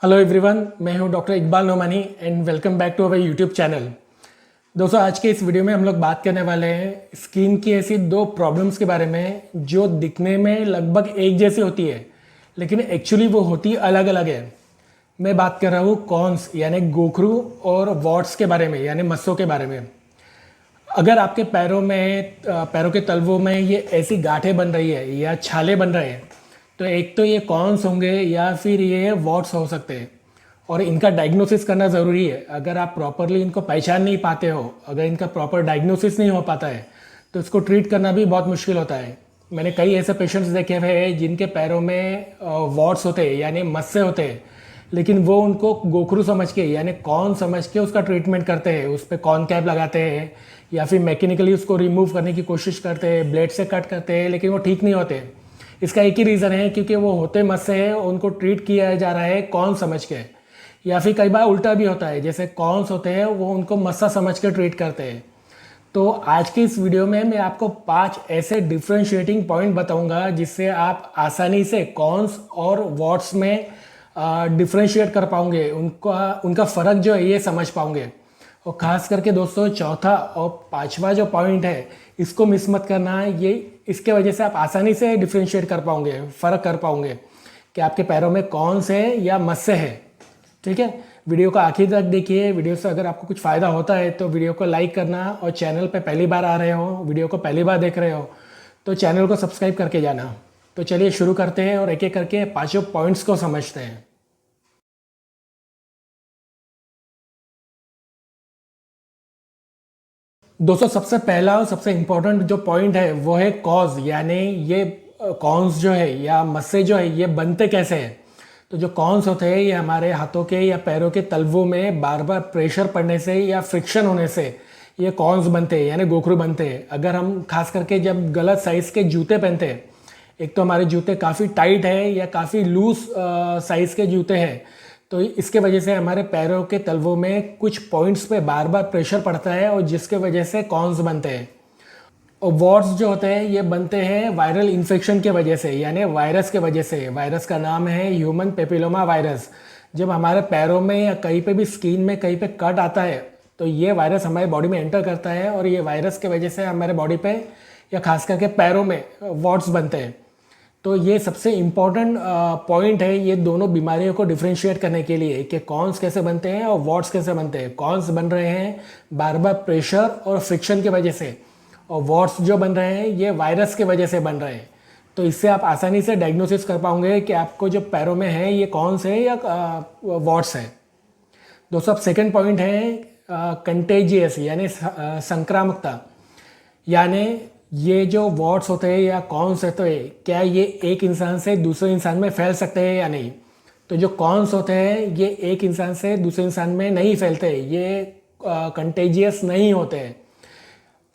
Hello everyone, मैं हूं doctor Iqbal Nomani and welcome back to our YouTube channel. दोस्तों, आज के इस वीडियो में हम लोग बात करने वाले हैं स्किन की ऐसी दो प्रॉब्लम्स के बारे में जो दिखने में लगभग एक जैसी होती है, लेकिन एक्चुअली वो होती अलग अलग है। मैं बात कर रहा हूँ कॉन्स यानी गोखरू और वॉट्स के बारे में यानी मस्सों के बारे में। अगर आपके पैरों के तलवों में ये ऐसी गांठें बन रही है या छाले बन रहे हैं, तो एक तो ये कॉन्स होंगे या फिर ये वॉट्स हो सकते हैं। और इनका डायग्नोसिस करना ज़रूरी है। अगर आप प्रॉपरली इनको पहचान नहीं पाते हो, अगर इनका प्रॉपर डायग्नोसिस नहीं हो पाता है, तो इसको ट्रीट करना भी बहुत मुश्किल होता है। मैंने कई ऐसे पेशेंट्स देखे हुए हैं जिनके पैरों में वॉट्स होते हैं यानी मस्से होते हैं, लेकिन वो उनको गोखरू समझ के यानी कॉर्न समझ के उसका ट्रीटमेंट करते हैं, उस पर कॉर्न कैप लगाते हैं या फिर मैकेनिकली उसको रिमूव करने की कोशिश करते हैं, ब्लेड से कट करते हैं, लेकिन वो ठीक नहीं होते। इसका एक ही रीज़न है, क्योंकि वो होते मस्से हैं, उनको ट्रीट किया जा रहा है कॉर्न समझ के। या फिर कई बार उल्टा भी होता है, जैसे कॉर्न्स होते हैं वो उनको मस्सा समझ के ट्रीट करते हैं। तो आज की इस वीडियो में मैं आपको 5 ऐसे डिफ्रेंशिएटिंग पॉइंट बताऊंगा जिससे आप आसानी से कॉन्स और वॉट्स में डिफ्रेंशिएट कर पाओगे, उनका फ़र्क जो है ये समझ पाओगे। और ख़ास करके दोस्तों, चौथा और पांचवा जो पॉइंट है इसको मिस मत करना। ये इसके वजह से आप आसानी से डिफ्रेंशिएट कर पाओगे, फ़र्क कर पाओगे कि आपके पैरों में कौन से या मस्से है। ठीक है, वीडियो को आखिर तक देखिए। वीडियो से अगर आपको कुछ फ़ायदा होता है तो वीडियो को लाइक करना, और चैनल पे पहली बार आ रहे हो, वीडियो को पहली बार देख रहे हो, तो चैनल को सब्सक्राइब करके जाना। तो चलिए शुरू करते हैं और एक एक करके पांचों पॉइंट्स को समझते हैं। दोस्तों, सबसे पहला और सबसे इम्पोर्टेंट जो पॉइंट है वो है कॉज, यानी ये कॉन्स जो है या मस्से जो है ये बनते कैसे हैं। तो जो कॉन्स होते हैं ये हमारे हाथों के या पैरों के तलवों में बार बार प्रेशर पड़ने से या फ्रिक्शन होने से ये कॉन्स बनते हैं यानी गोखरू बनते हैं। अगर हम खास करके जब गलत साइज़ के जूते पहनते हैं, एक तो हमारे जूते काफ़ी टाइट है या काफ़ी लूज साइज़ के जूते हैं, तो इसके वजह से हमारे पैरों के तलवों में कुछ पॉइंट्स पे बार बार प्रेशर पड़ता है और जिसके वजह से कॉन्स बनते हैं। और वॉट्स जो होते हैं ये बनते हैं वायरल इन्फेक्शन के वजह से यानी वायरस के वजह से। वायरस का नाम है ह्यूमन पेपिलोमा वायरस। जब हमारे पैरों में या कहीं पे भी स्किन में कहीं पे कट आता है, तो ये वायरस हमारे बॉडी में एंटर करता है और ये वायरस के वजह से हमारे बॉडी पे या खास करके पैरों में वॉट्स बनते हैं। तो ये सबसे इम्पॉर्टेंट पॉइंट है ये दोनों बीमारियों को डिफ्रेंशिएट करने के लिए कि कॉन्स कैसे बनते हैं और वॉट्स कैसे बनते हैं। कॉन्स बन रहे हैं बार बार प्रेशर और फ्रिक्शन की वजह से, और वॉट्स जो बन रहे हैं ये वायरस की वजह से बन रहे हैं। तो इससे आप आसानी से डायग्नोसिस कर पाओगे कि आपको जो पैरों में है ये कॉन्स है या वॉट्स है। दोस्तों, अब सेकेंड पॉइंट है कंटेजियस यानी संक्रामकता। यानी ये जो वॉट्स होते हैं या कॉन्स होते हैं, क्या ये एक इंसान से दूसरे इंसान में फैल सकते हैं या नहीं। तो जो कॉन्स होते हैं ये एक इंसान से दूसरे इंसान में नहीं फैलते, ये कंटेजियस नहीं होते हैं,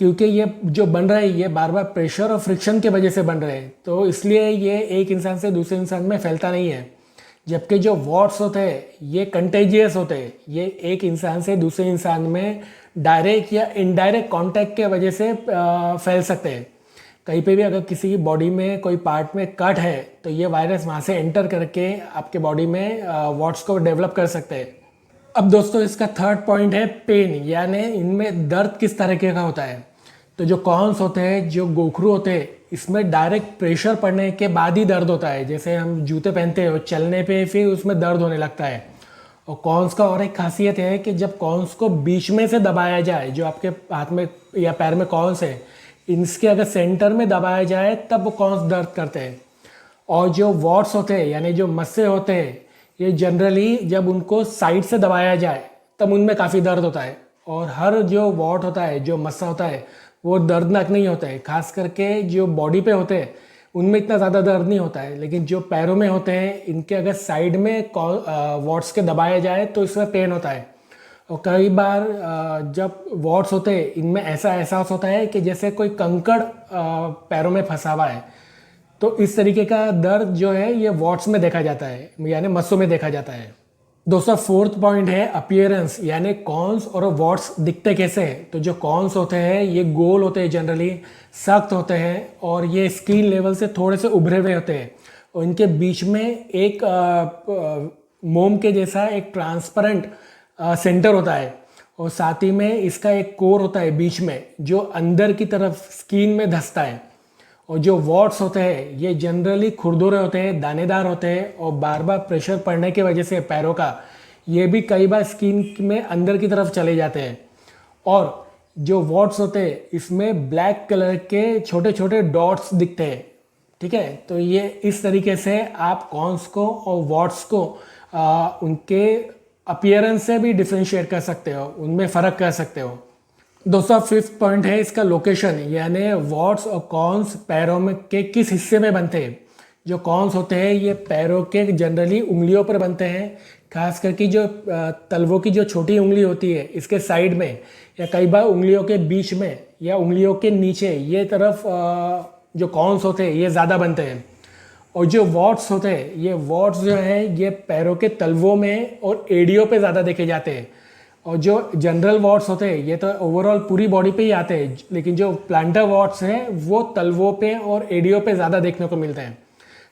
क्योंकि ये जो बन रहे हैं ये बार बार प्रेशर और फ्रिक्शन की वजह से बन रहे हैं। तो इसलिए ये एक इंसान से दूसरे इंसान में फैलता नहीं है। जबकि जो वॉट्स होते हैं ये कंटेजियस होते हैं, ये एक इंसान से दूसरे इंसान में डायरेक्ट या इनडायरेक्ट कांटेक्ट के वजह से फैल सकते हैं। कहीं पे भी अगर किसी की बॉडी में कोई पार्ट में कट है, तो ये वायरस वहाँ से एंटर करके आपके बॉडी में वॉट्स को डेवलप कर सकते हैं। अब दोस्तों, इसका थर्ड पॉइंट है पेन, यानी इनमें दर्द किस तरीके का होता है। तो जो कॉन्स होते हैं, जो गोखरू होते हैं, इसमें डायरेक्ट प्रेशर पड़ने के बाद ही दर्द होता है। जैसे हम जूते पहनते हैं और चलने पे फिर उसमें दर्द होने लगता है। और कॉन्स का और एक खासियत है कि जब कॉन्स को बीच में से दबाया जाए, जो आपके हाथ में या पैर में कॉन्स है, इसके अगर सेंटर में दबाया जाए तब वो कॉन्स दर्द करते हैं। और जो वॉट्स होते हैं यानी जो मस्से होते हैं, ये जनरली जब उनको साइड से दबाया जाए तब उनमें काफ़ी दर्द होता है। और हर जो वॉट होता है, जो मस्सा होता है, वो दर्दनाक नहीं होता है। खास करके जो बॉडी पे होते हैं उनमें इतना ज़्यादा दर्द नहीं होता है, लेकिन जो पैरों में होते हैं इनके अगर साइड में वॉट्स के दबाया जाए तो इसमें पेन होता है। और कई बार जब वॉट्स होते हैं इनमें ऐसा एहसास होता है कि जैसे कोई कंकड़ पैरों में फंसा हुआ है। तो इस तरीके का दर्द जो है ये वॉट्स में देखा जाता है यानी मस्सों में देखा जाता है। दोस्तों, फोर्थ पॉइंट है अपीयरेंस, यानी कॉन्स और वॉट्स दिखते कैसे हैं। तो जो कॉन्स होते हैं ये गोल होते हैं, जनरली सख्त होते हैं, और ये स्किन लेवल से थोड़े से उभरे हुए होते हैं, और इनके बीच में एक मोम के जैसा एक ट्रांसपेरेंट सेंटर होता है, और साथ ही में इसका एक कोर होता है बीच में जो अंदर की तरफ स्किन में धंसता है। और जो वॉट्स होते हैं ये जनरली खुरदुरे होते हैं, दानेदार होते हैं, और बार बार प्रेशर पड़ने की वजह से पैरों का ये भी कई बार स्किन में अंदर की तरफ चले जाते हैं। और जो वॉट्स होते हैं इसमें ब्लैक कलर के छोटे छोटे डॉट्स दिखते हैं, ठीक है। तो ये इस तरीके से आप कॉन्स को और वॉट्स को उनके अपीयरेंस से भी डिफ्रेंशिएट कर सकते हो, उनमें फ़र्क कर सकते हो। दोस्तों, फिफ्थ पॉइंट है इसका लोकेशन, यानी वॉट्स और कॉन्स पैरों में के किस हिस्से में बनते हैं। जो कॉन्स होते हैं ये पैरों के जनरली उंगलियों पर बनते हैं, खास करके जो तलवों की जो छोटी उंगली होती है इसके साइड में, या कई बार उंगलियों के बीच में या उंगलियों के नीचे ये तरफ जो कॉन्स होते हैं ये ज़्यादा बनते हैं। और जो वॉट्स होते हैं ये वॉट्स जो है ये पैरों के तलवों में और एड़ियों पे ज़्यादा देखे जाते हैं। और जो जनरल वॉट्स होते हैं ये तो ओवरऑल पूरी बॉडी पे ही आते हैं, लेकिन जो प्लांटर वॉट्स हैं वो तलवों पे और एड़ियों पे ज़्यादा देखने को मिलते हैं।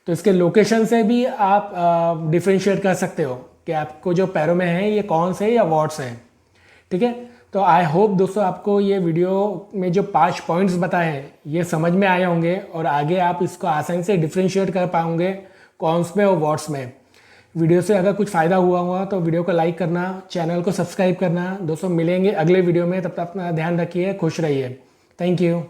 तो इसके लोकेशन से भी आप डिफ्रेंशिएट कर सकते हो कि आपको जो पैरों में है ये कॉन्स है या वॉट्स हैं, ठीक है। तो आई होप दोस्तों आपको ये वीडियो में जो 5 पॉइंट्स बताए हैं ये समझ में आए होंगे, और आगे आप इसको आसानी से डिफ्रेंशिएट कर पाओगे कॉन्स में और वॉट्स में। वीडियो से अगर कुछ फ़ायदा हुआ तो वीडियो को लाइक करना, चैनल को सब्सक्राइब करना। दोस्तों मिलेंगे अगले वीडियो में, तब तक अपना ध्यान रखिए, खुश रहिए। Thank you.